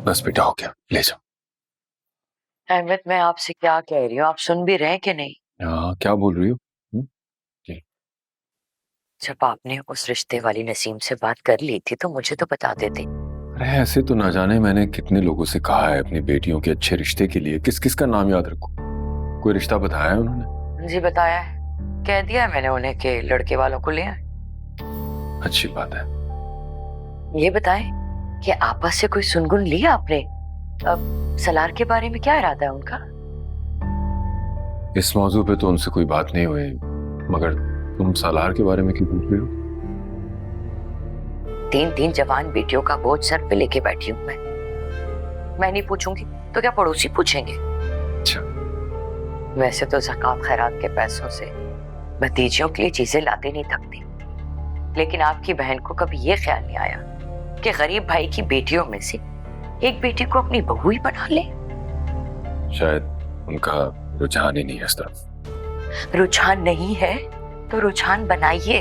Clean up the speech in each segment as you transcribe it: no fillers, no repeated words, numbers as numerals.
बस बेटा हो गया, ले जाओ। अहमद, मैं आपसे क्या कह रही हूँ, आप सुन भी रहे कि नहीं? हाँ, क्या बोल रही हो? जब आपने उस रिश्ते वाली नसीम से बात कर ली थी तो मुझे तो बता देते। अरे ऐसे तो ना जाने मैंने कितने लोगों से कहा है अपनी बेटियों के अच्छे रिश्ते के लिए, किस किस का नाम याद रखूं। कोई रिश्ता बताया है उन्होंने? जी बताया है, कह दिया है मैंने उन्हें कि लड़के वालों को ले आए। अच्छी बात है। ये बताएं कि आपस से कोई सुनगुन लिया आपने? अब सलार के बारे में क्या इरादा है उनका? इस मौजू पे तो उनसे कोई बात नहीं हुई, मगर तुम सालार के बारे में क्यों पूछ रही हो? 3 जवान बेटियों का बोझ सर पे लेके बैठी हूँ मैं नहीं पूछूंगी तो क्या पड़ोसी पूछेंगे? अच्छा। वैसे तो ज़कात खैरात के पैसों से भतीजियों के लिए चीजें लाते नहीं थकती, लेकिन आपकी बहन को कभी ये ख्याल नहीं आया कि गरीब भाई की बेटियों में से एक बेटी को अपनी बहू ही बना ले? शायद उनका रुझान ही नहीं है इस तरफ। रुझान नहीं है तो रुझान बनाइए।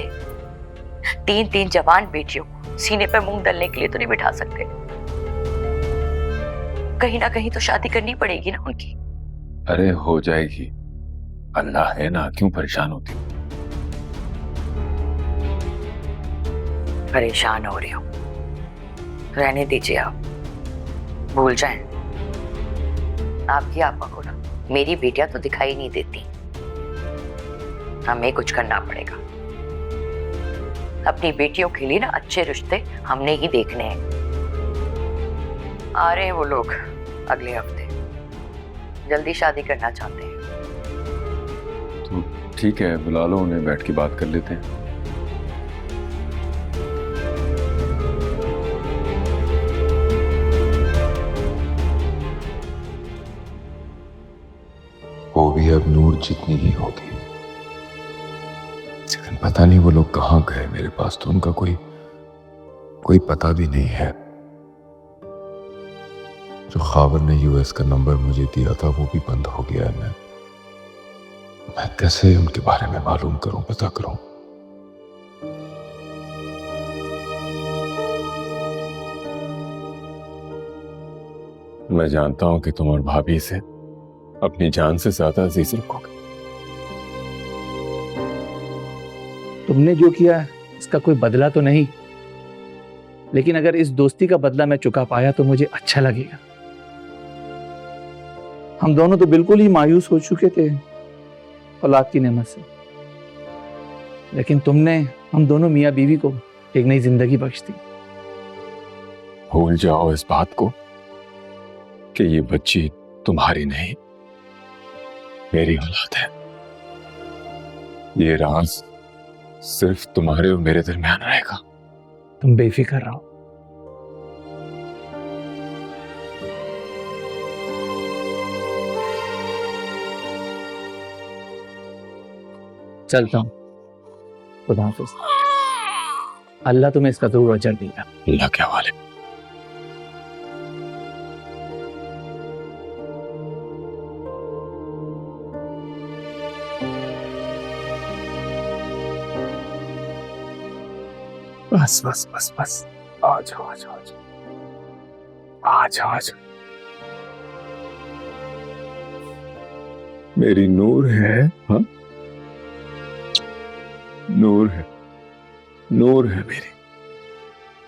3 जवान बेटियों को सीने पे मूंग दलने के लिए तो नहीं बिठा सकते। कहीं ना कहीं तो शादी करनी पड़ेगी ना उनकी। अरे हो जाएगी, अल्लाह है ना, क्यों परेशान होती हो? परेशान हो रही हो, रहने दीजिए, आप भूल जाएं। आपकी आपा को ना मेरी बेटियां तो दिखाई नहीं देती। हमें कुछ करना पड़ेगा। अपनी बेटियों के लिए ना अच्छे रिश्ते हमने ही देखने हैं। आ रहे हैं वो लोग अगले हफ्ते, जल्दी शादी करना चाहते हैं। तो ठीक है, बुला लो उन्हें, बैठ के बात कर लेते हैं। वो भी अब नूर जितनी ही होगी, लेकिन पता नहीं वो लोग कहाँ गए। मेरे पास तो उनका कोई पता भी नहीं है। जो खावर ने यूएस का नंबर मुझे दिया था वो भी बंद हो गया है। मैं कैसे उनके बारे में मालूम करूं, पता करूं? मैं जानता हूं कि तुम और भाभी से अपनी जान से ज्यादा अजीज रखोगे। तुमने जो किया इसका कोई बदला तो नहीं, लेकिन अगर इस दोस्ती का बदला मैं चुका पाया तो मुझे अच्छा लगेगा। हम दोनों तो बिल्कुल ही मायूस हो चुके थे औलाद की नेमत से, लेकिन तुमने हम दोनों मियाँ बीवी को एक नई जिंदगी बख्श दी। भूल जाओ इस बात को कि ये बच्ची तुम्हारी नहीं, मेरी औलाद है। ये राज सिर्फ तुम्हारे और मेरे दरमियान रहेगा। तुम बेफिक्र रहो। चलता हूं, खुदा हाफिज। अल्लाह तुम्हें इसका जरूर अजर देगा। अल्लाह के हवाले। बस बस बस बस, आ जाओ आ जाओ आ जाओ आ जाओ आ जाओ। मेरी नूर है, हाँ नूर है, नूर है मेरी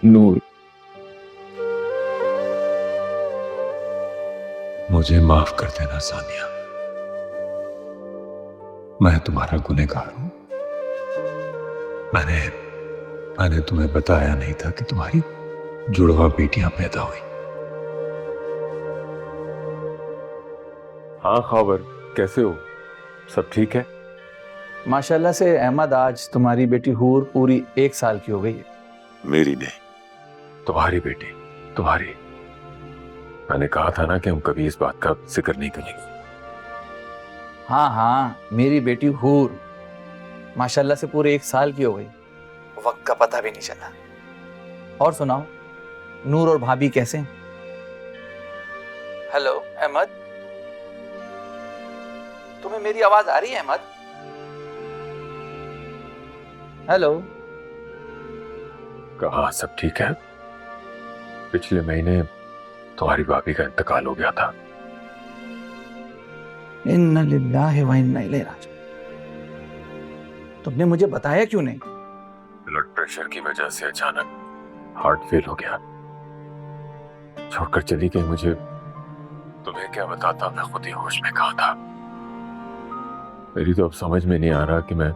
नूर। मुझे माफ कर देना सानिया, मैं तुम्हारा गुनहगार हूं। मैंने तुम्हें बताया नहीं था कि तुम्हारी जुड़वा बेटियां पैदा हुई। हाँ खावर, कैसे हो? सब ठीक है? माशाल्लाह से अहमद, आज तुम्हारी बेटी हूर पूरी 1 साल की हो गई है। मेरी नहीं, तुम्हारी बेटी, तुम्हारी। मैंने कहा था ना कि हम कभी इस बात का जिक्र नहीं करेंगे। हाँ हाँ, मेरी बेटी हूर माशाल्लाह से पूरे 1 साल की हो गई, वक्त का पता भी नहीं चला। और सुनाओ, नूर और भाभी कैसे? हेलो अहमद, तुम्हें मेरी आवाज आ रही है अहमद? हेलो। कहा सब ठीक है? पिछले महीने तुम्हारी भाभी का इंतकाल हो गया था। इन्ना लिल्लाहि व इन्ना इलैहि राजिऊन। तुमने मुझे बताया क्यों नहीं? ब्लड प्रेशर की वजह से अचानक हार्ट फेल हो गया, छोड़कर चली गई मुझे। तुम्हें क्या बताता, मैं खुद ही होश में कहा था। मेरी तो अब समझ में नहीं आ रहा कि मैं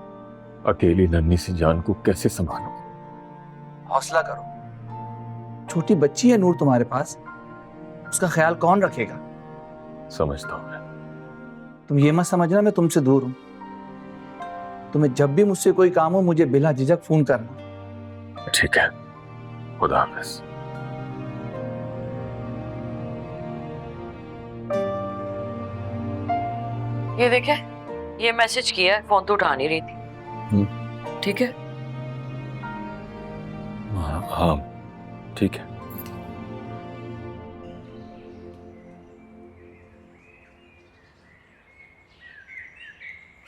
अकेली नन्ही सी जान को कैसे संभालूं। हौसला करो, छोटी बच्ची है नूर तुम्हारे पास, उसका ख्याल कौन रखेगा? समझता हूं मैं। तुम ये मत समझना मैं तुमसे दूर हूं। तुम्हें जब भी मुझसे कोई काम हो मुझे बिला झिझक फोन करना। ठीक है, खुदा हाफिज। ये देखे, ये मैसेज किया है, फोन तो उठा नहीं रही थी। ठीक है? हाँ ठीक है।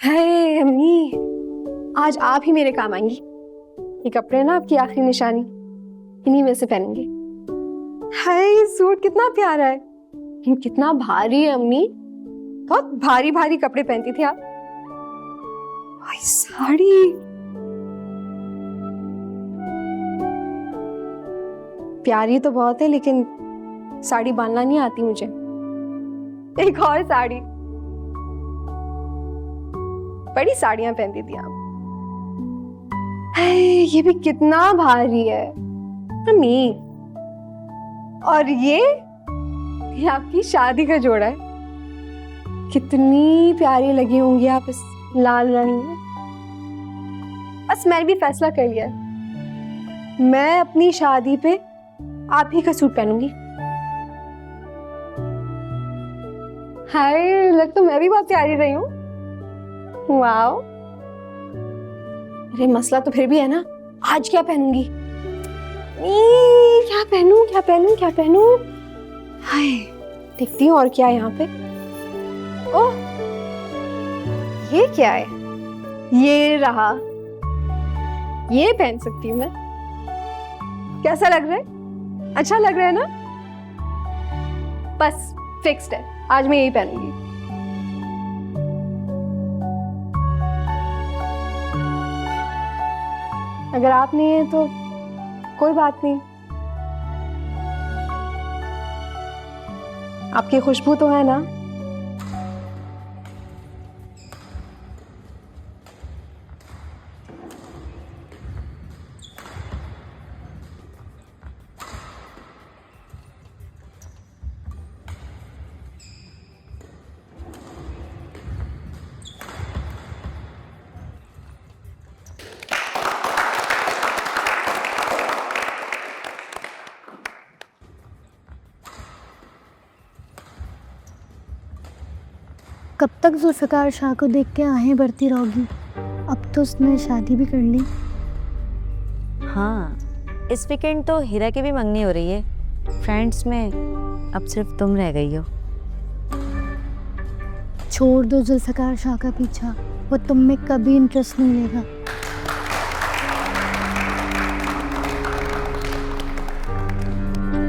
हाय अम्मी, आज आप ही मेरे काम आएंगी। ये कपड़े ना आपकी आखिरी निशानी, इन्हीं में से पहनेंगे। हाय ये सूट कितना प्यारा है, लेकिन कितना भारी है अम्मी। बहुत भारी भारी कपड़े पहनती थी आप। हाय साड़ी, प्यारी तो बहुत है लेकिन साड़ी बांधना नहीं आती मुझे। एक और साड़ी, बड़ी साड़ियां पहनती थी आप। ये भी कितना भारी है अम्मी। और ये आपकी शादी का जोड़ा है, कितनी प्यारी लगी होंगी आप इस लाल रंग में। बस मैंने भी फैसला कर लिया, मैं अपनी शादी पे आप ही का सूट पहनूंगी। हाय, लग तो मैं भी बहुत प्यारी रही हूँ। वाओ, अरे मसला तो फिर भी है ना, आज क्या पहनूंगी? क्या पहनूं क्या पहनूं क्या पहनूं? हाय, देखती हूँ और क्या है यहाँ पे। ओह, ये क्या है? ये रहा, ये पहन सकती हूँ मैं। कैसा लग रहा है? अच्छा लग रहा है ना? बस फिक्स्ड है, आज मैं यही पहनूंगी। अगर आप नहीं है तो कोई बात नहीं, आपकी खुशबू तो है ना। कब तक जुल्फ़िकार शाह को देख के आहें भरती रहोगी? अब तो उसने शादी भी कर ली। हाँ, इस वीकेंड तो हीरा की भी मंगनी हो रही है। फ्रेंड्स में अब सिर्फ तुम रह गई हो। छोड़ दो जुल्फ़िकार शाह का पीछा, वो तुम में कभी इंटरेस्ट नहीं लेगा।